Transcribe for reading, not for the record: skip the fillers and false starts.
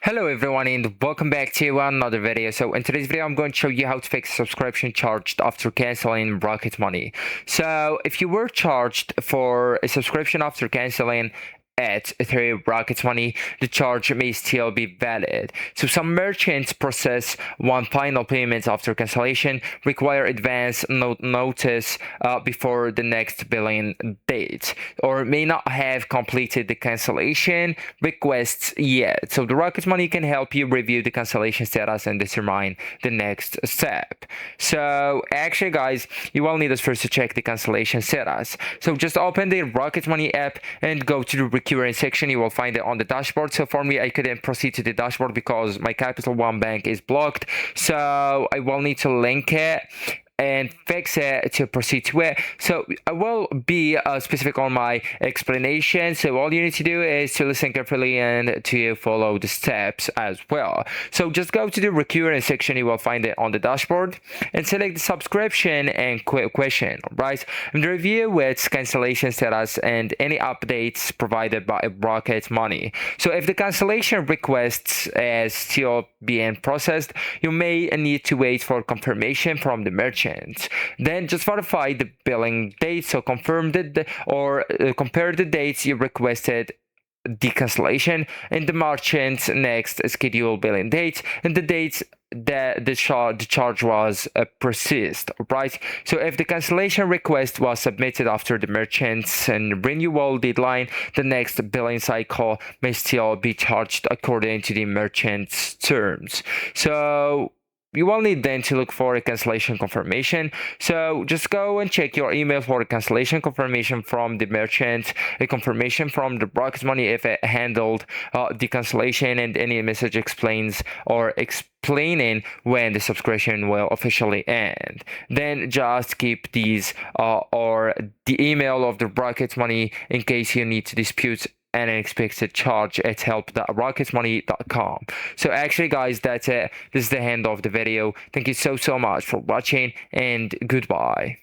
Hello everyone and welcome back to another video. So in today's video I'm going to show you how to fix subscription charged after canceling Rocket Money. So if you were charged for a subscription after canceling it through Rocket Money, the charge may still be valid. So some merchants process one final payment after cancellation, require advance notice before the next billing date, or may not have completed the cancellation requests yet. So the Rocket Money can help you review the cancellation status and determine the next step. So actually guys, you will need us first to check the cancellation status. So just open the Rocket Money app and go to the recurring section. You will find it on the dashboard. So for me, I couldn't proceed to the dashboard because my Capital One bank is blocked, so I will need to link it and fix it to proceed to it. So I will be specific on my explanation. So all you need to do is to listen carefully and to follow the steps as well. So just go to the recurring section. You will find it on the dashboard and select the subscription and question, right? And review its cancellation status and any updates provided by Rocket Money. So if the cancellation request is still being processed, you may need to wait for confirmation from the merchant. Then just verify the billing date. So confirm compare the dates you requested the cancellation and the merchant's next scheduled billing date and the dates that the charge was processed, right? So if the cancellation request was submitted after the merchant's and renewal deadline, the next billing cycle may still be charged according to the merchant's terms. So you will need then to look for a cancellation confirmation. So just go and check your email for a cancellation confirmation from the merchant, a confirmation from the Rocket Money if it handled the cancellation, and any message explaining when the subscription will officially end. Then just keep these or the email of the Rocket Money in case you need to dispute an unexpected charge at help.rocketmoney.com. So actually guys, that's it. This is the end of the video. Thank you so much for watching and goodbye.